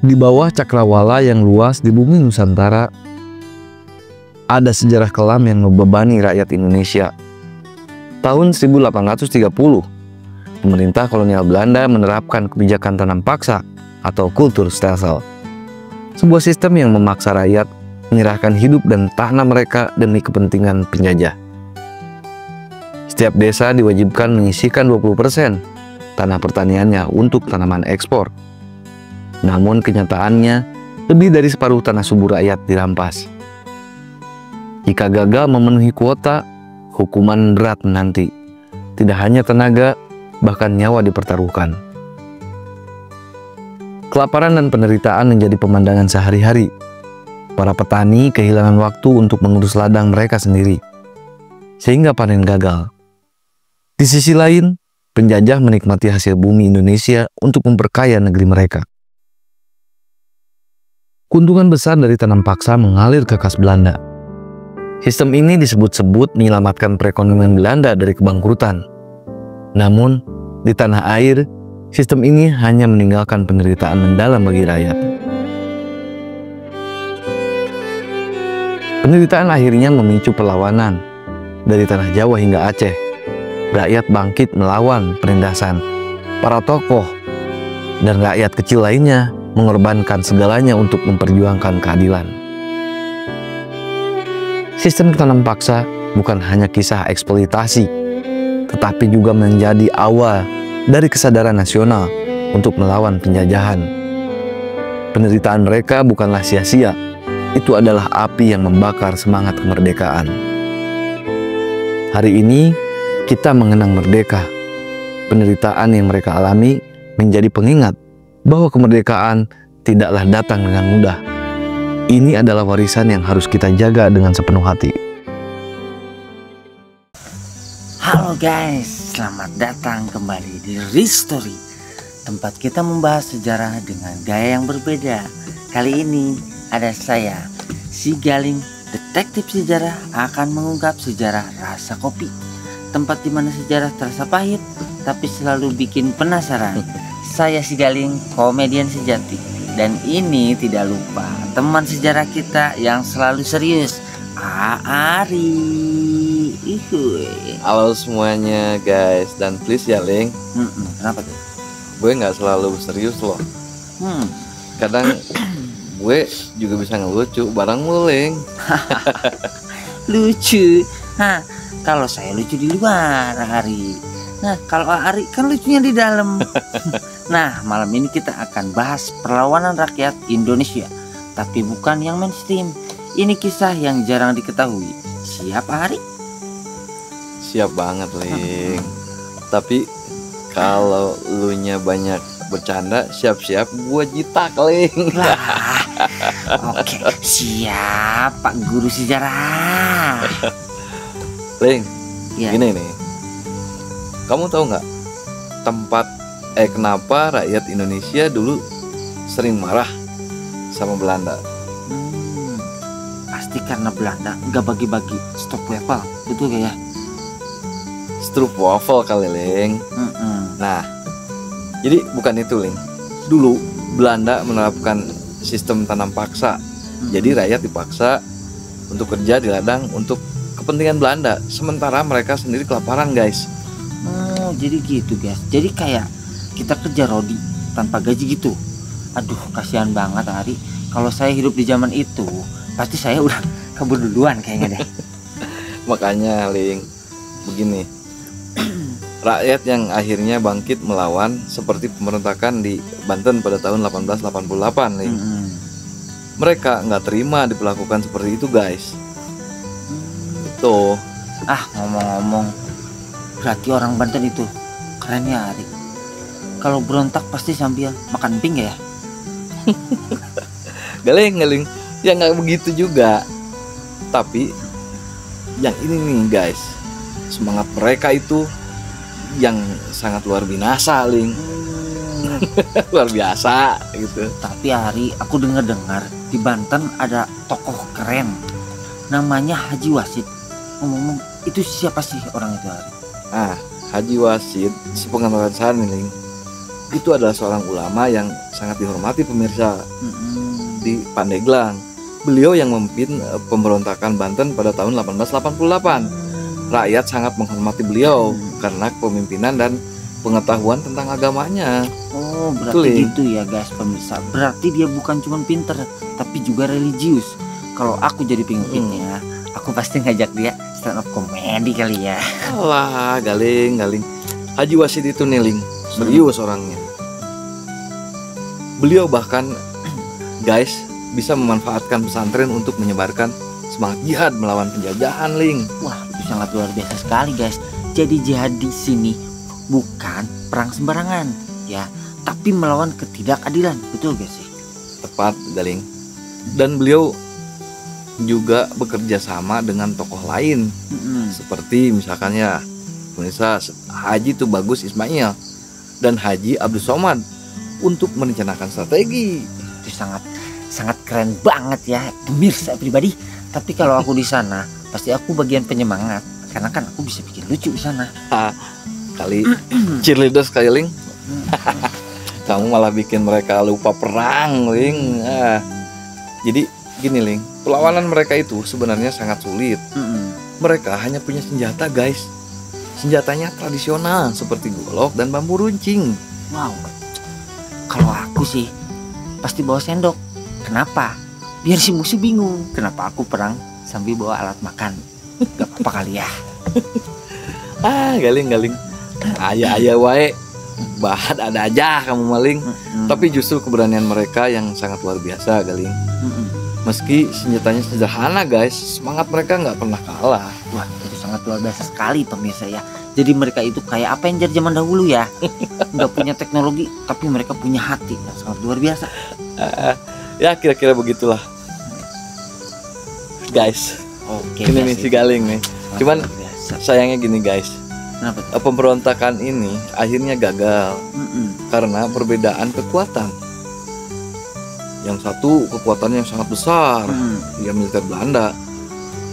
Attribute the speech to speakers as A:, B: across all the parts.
A: Di bawah cakrawala yang luas di bumi Nusantara, ada sejarah kelam yang membebani rakyat Indonesia. Tahun 1830, pemerintah kolonial Belanda menerapkan kebijakan tanam paksa atau kulturstelsel. Sebuah sistem yang memaksa rakyat menyerahkan hidup dan tanah mereka demi kepentingan penjajah. Setiap desa diwajibkan menyisihkan 20% tanah pertaniannya untuk tanaman ekspor. Namun kenyataannya, lebih dari separuh tanah subur rakyat dirampas. Jika gagal memenuhi kuota, hukuman berat menanti. Tidak hanya tenaga, bahkan nyawa dipertaruhkan. Kelaparan dan penderitaan menjadi pemandangan sehari-hari. Para petani kehilangan waktu untuk mengurus ladang mereka sendiri, sehingga panen gagal. Di sisi lain, penjajah menikmati hasil bumi Indonesia untuk memperkaya negeri mereka. Keuntungan besar dari tanam paksa mengalir ke kas Belanda. Sistem ini disebut-sebut menyelamatkan perekonomian Belanda dari kebangkrutan. Namun, di tanah air, sistem ini hanya meninggalkan penderitaan mendalam bagi rakyat. Penderitaan akhirnya memicu perlawanan. Dari tanah Jawa hingga Aceh, rakyat bangkit melawan penindasan. Para tokoh dan rakyat kecil lainnya mengorbankan segalanya untuk memperjuangkan keadilan. Sistem tanam paksa bukan hanya kisah eksploitasi, tetapi juga menjadi awal dari kesadaran nasional untuk melawan penjajahan. Penderitaan mereka bukanlah sia-sia, itu adalah api yang membakar semangat kemerdekaan. Hari ini kita mengenang merdeka. Penderitaan yang mereka alami menjadi pengingat bahwa kemerdekaan tidaklah datang dengan mudah. Ini adalah warisan yang harus kita jaga dengan sepenuh hati.
B: Halo guys, selamat datang kembali di Ristory, tempat kita membahas sejarah dengan gaya yang berbeda. Kali ini ada saya, si Galing, detektif sejarah, akan mengungkap sejarah rasa kopi. Tempat di mana sejarah terasa pahit, tapi selalu bikin penasaran. Saya si Galing, komedian sejati. Dan ini tidak lupa teman sejarah kita yang selalu serius, Ari.
C: Halo semuanya guys, dan please ya Ling.
B: Kenapa tuh?
C: Gue nggak selalu serius loh. Kadang gue juga bisa ngelucu bareng lu Ling.
B: Lucu? Kalau saya lucu di luar, Ari. Nah, kalau Ari kan lucunya di dalam. Nah, malam ini kita akan bahas perlawanan rakyat Indonesia, tapi bukan yang mainstream. Ini kisah yang jarang diketahui. Siap, Ari?
C: Siap banget Ling. Tapi kalau lu nya banyak bercanda, siap-siap gue jitak Ling.
B: Oke, siap Pak Guru Sejarah.
C: Ling,
B: Ya.
C: gini nih. Kamu tahu nggak kenapa rakyat Indonesia dulu sering marah sama Belanda?
B: Pasti karena Belanda nggak bagi-bagi stopwafel, betul gak ya?
C: Stroopwafel kali Ling. Nah, jadi bukan itu Ling. Dulu Belanda menerapkan sistem tanam paksa. Jadi rakyat dipaksa untuk kerja di ladang untuk kepentingan Belanda, sementara mereka sendiri kelaparan guys.
B: Jadi gitu guys. Jadi kayak kita kerja rodi tanpa gaji gitu. Aduh, kasihan banget Ari. Kalau saya hidup di zaman itu, pasti saya udah kabur duluan kayaknya deh.
C: Makanya Ling, begini. Rakyat yang akhirnya bangkit melawan seperti pemberontakan di Banten pada tahun 1888 Ling. Mereka nggak terima diperlakukan seperti itu guys. Tuh.
B: Ngomong-ngomong, berarti orang Banten itu keren ya Ari. Kalau berontak pasti sambil makan pink ya?
C: Galing. Ya nggak begitu juga. Tapi yang ini nih guys, semangat mereka itu yang sangat luar biasa Ling. Luar biasa gitu.
B: Tapi Ari, aku dengar di Banten ada tokoh keren, namanya Haji Wasid. Ngomong-ngomong, itu siapa sih orang itu Ari?
C: Haji Wasid, sepengetahuan saya nih Ling, itu adalah seorang ulama yang sangat dihormati pemirsa di Pandeglang. Beliau yang memimpin pemberontakan Banten pada tahun 1888. Rakyat sangat menghormati beliau karena kepemimpinan dan pengetahuan tentang agamanya.
B: Oh, berarti
C: Betul, Ling.
B: gitu ya guys pemirsa. Berarti dia bukan cuma pinter, tapi juga religius. Kalau aku jadi pemimpinnya, aku pasti ngajak dia stand up comedy kali ya.
C: Alah, Galing. Haji Wasid itu nih, Ling, serius orangnya. Beliau bahkan, guys, bisa memanfaatkan pesantren untuk menyebarkan semangat jihad melawan penjajahan, Ling.
B: Wah, itu sangat luar biasa sekali guys. Jadi jihad di sini bukan perang sembarangan, ya, tapi melawan ketidakadilan. Betul gak sih?
C: Tepat, Galing. Dan beliau juga bekerja sama dengan tokoh lain, seperti misalkan ya, pemirsa, Haji Tubagus Ismail dan Haji Abdul Somad untuk merencanakan strategi.
B: Itu sangat keren banget ya pemirsa pribadi. Tapi kalau aku di sana, pasti aku bagian penyemangat karena kan aku bisa bikin lucu di sana.
C: Kali cheerleader sekali, Ling. Kamu malah bikin mereka lupa perang, Ling. Jadi gini, Ling, perlawanan mereka itu sebenarnya sangat sulit. Mereka hanya punya senjata, guys. Senjatanya tradisional seperti golok dan bambu runcing.
B: Wow. Kalau aku sih pasti bawa sendok. Kenapa? Biar si musuh bingung kenapa aku perang sambil bawa alat makan. Gak apa-apa kali ya.
C: Galing. Ayah wae. Bahat ada aja kamu, maling. Tapi justru keberanian mereka yang sangat luar biasa, Galing. Meski senjatanya sederhana, guys, semangat mereka nggak pernah kalah.
B: Wah, itu sangat luar biasa sekali pemirsa ya. Jadi mereka itu kayak apa yang jadi zaman dahulu ya. Nggak punya teknologi, tapi mereka punya hati yang sangat luar biasa.
C: Ya kira-kira begitulah, guys.
B: Oke.
C: Ini nih si Galing nih. Cuman
B: luar biasa.
C: sayangnya gini, guys.
B: Kenapa tuh?
C: Pemberontakan ini akhirnya gagal karena perbedaan kekuatan. Yang satu kekuatannya yang sangat besar, ya militer Belanda.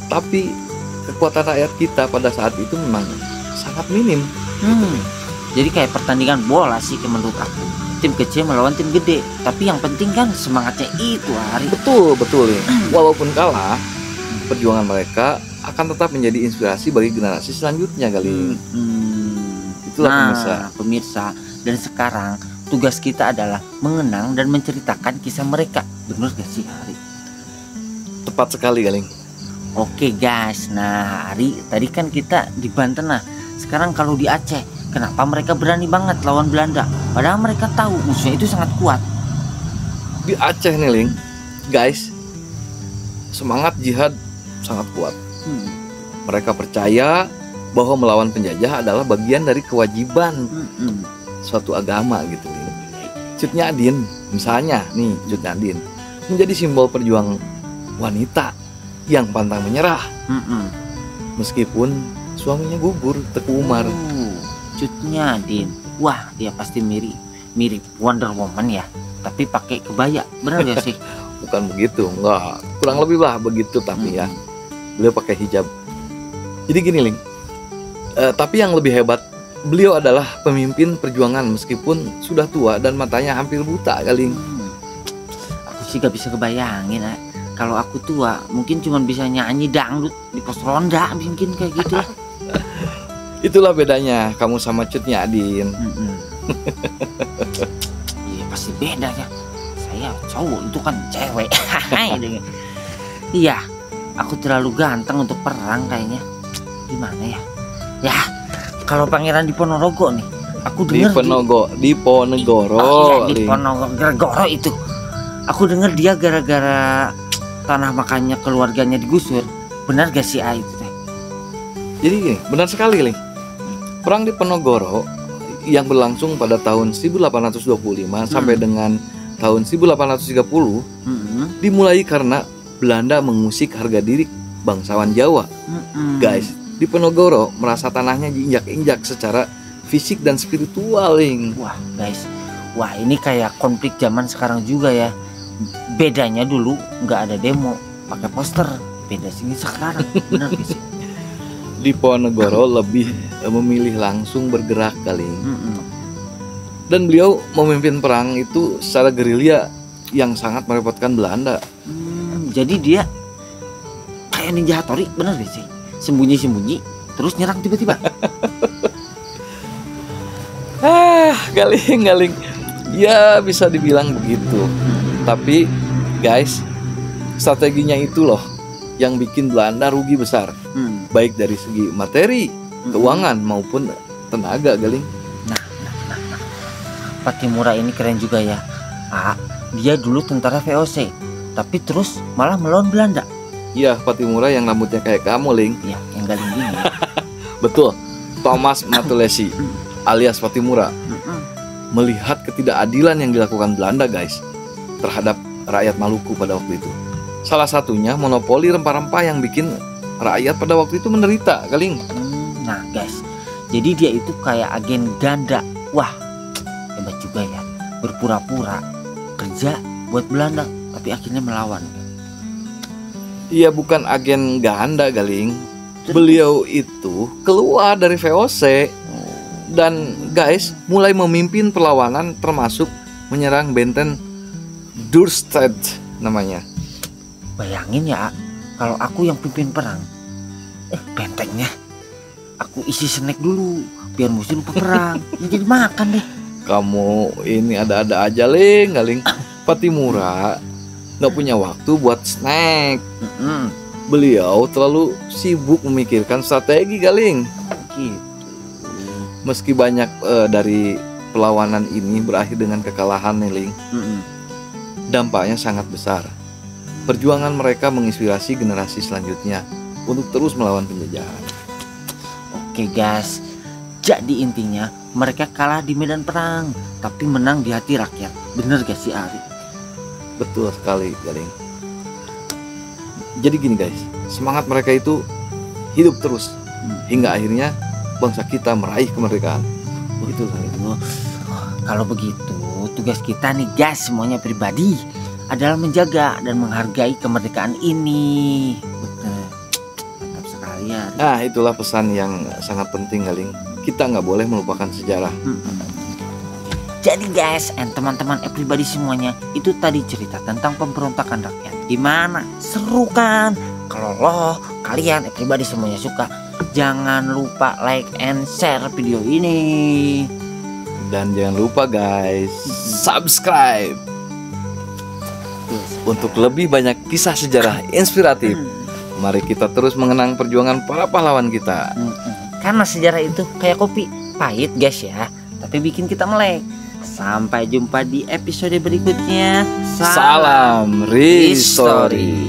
C: Tapi kekuatan rakyat kita pada saat itu memang sangat minim.
B: Jadi kayak pertandingan bola sih menurut aku. Tim kecil melawan tim gede. Tapi yang penting kan semangatnya itu, Hari.
C: Betul ya. Walaupun kalah, perjuangan mereka akan tetap menjadi inspirasi bagi generasi selanjutnya, kali. Itulah
B: pemirsa. Dan sekarang tugas kita adalah mengenang dan menceritakan kisah mereka. Bener gak sih, Hari?
C: Tepat sekali, Galing.
B: Oke guys, nah Hari, tadi kan kita di Banten. Nah sekarang kalau di Aceh, kenapa mereka berani banget lawan Belanda? Padahal mereka tahu musuhnya itu sangat kuat.
C: Di Aceh nih, Ling, guys, semangat jihad sangat kuat. Mereka percaya bahwa melawan penjajah adalah bagian dari kewajiban suatu agama gitu, Ling. Cut Nyadin misalnya nih, Cut Nyadin menjadi simbol perjuang wanita yang pantang menyerah meskipun suaminya gugur, Teku Umar.
B: Cut Nyadin, wah dia pasti mirip Wonder Woman ya, tapi pakai kebaya, benar gak sih?
C: Bukan begitu, enggak, kurang lebih lah begitu, tapi ya beliau pakai hijab. Jadi gini, Ling, tapi yang lebih hebat, beliau adalah pemimpin perjuangan meskipun sudah tua dan matanya hampir buta, Galing.
B: Aku sih gak bisa kebayangin, kalau aku tua mungkin cuma bisa nyanyi dangdut di pos ronda, mungkin kayak gitu.
C: Itulah bedanya kamu sama Cut Nyadin.
B: Iya pasti beda ya. Saya cowok, itu kan cewek. Iya, aku terlalu ganteng untuk perang kayaknya. Gimana ya? Ya, kalau Pangeran Diponorogo nih, aku dengar
C: Diponegoro
B: itu. Aku dengar dia gara-gara tanah makannya keluarganya digusur. Benar gak sih itu teh?
C: Jadi gini, benar sekali, Ling. Perang Diponegoro yang berlangsung pada tahun 1825 sampai dengan tahun 1830 dimulai karena Belanda mengusik harga diri bangsawan Jawa. Guys, Diponegoro merasa tanahnya diinjak-injak secara fisik dan spiritual, Ling.
B: Wah guys, wah ini kayak konflik zaman sekarang juga ya. Bedanya dulu nggak ada demo, pakai poster. Beda sini sekarang, benar gak sih?
C: Diponegoro lebih memilih langsung bergerak, kali. Dan beliau memimpin perang itu secara gerilya yang sangat merepotkan Belanda.
B: Jadi dia kayak ninja Hattori, bener gak sih? Sembunyi-sembunyi terus nyerang tiba-tiba.
C: Galing. Ya bisa dibilang begitu. Tapi guys, strateginya itu loh yang bikin Belanda rugi besar. Baik dari segi materi, keuangan maupun tenaga, Galing.
B: Nah. Pattimura ini keren juga ya. Dia dulu tentara VOC, tapi terus malah melawan Belanda.
C: Iya, Pattimura yang rambutnya kayak kamu, Ling.
B: Ya, yang Galing gini.
C: Betul. Thomas Matulesi alias Pattimura melihat ketidakadilan yang dilakukan Belanda, guys, terhadap rakyat Maluku pada waktu itu. Salah satunya monopoli rempah-rempah yang bikin rakyat pada waktu itu menderita, Galing.
B: Nah, guys, jadi dia itu kayak agen ganda. Wah, hebat juga ya. Berpura-pura kerja buat Belanda, tapi akhirnya melawan.
C: Iya, bukan agen ganda, Galing. Beliau itu keluar dari VOC dan guys mulai memimpin perlawanan, termasuk menyerang benteng Dürrstedt namanya.
B: Bayangin ya, kalau aku yang pimpin perang, bentengnya aku isi snack dulu biar musuh lupa perang. Ya, jadi makan deh.
C: Kamu ini ada-ada aja, Ling. Galing. Pattimura nggak punya waktu buat snack. Beliau terlalu sibuk memikirkan strategi, Galing.
B: Gitu.
C: Meski banyak dari perlawanan ini berakhir dengan kekalahan, Ling, dampaknya sangat besar. Perjuangan mereka menginspirasi generasi selanjutnya untuk terus melawan penjajahan.
B: Oke guys, jadi intinya mereka kalah di medan perang, tapi menang di hati rakyat. Bener gak sih, Ari?
C: Betul sekali, Galing. Jadi gini guys, semangat mereka itu hidup terus hingga akhirnya bangsa kita meraih kemerdekaan.
B: Betul. Kalau begitu, tugas kita nih guys, semuanya pribadi adalah menjaga dan menghargai kemerdekaan ini. Betul. Mantap sekali ya.
C: Nah, itulah pesan yang sangat penting, Galing. Kita nggak boleh melupakan sejarah.
B: Jadi guys, teman-teman pribadi semuanya, itu tadi cerita tentang pemberontakan rakyat. Gimana? Seru kan? Kalau kalian pribadi semuanya suka, jangan lupa like and share video ini.
C: Dan jangan lupa guys, subscribe untuk lebih banyak kisah sejarah inspiratif. Mari kita terus mengenang perjuangan para pahlawan kita.
B: Karena sejarah itu kayak kopi, pahit guys ya, tapi bikin kita melek. Sampai jumpa di episode berikutnya.
C: Salam Restory.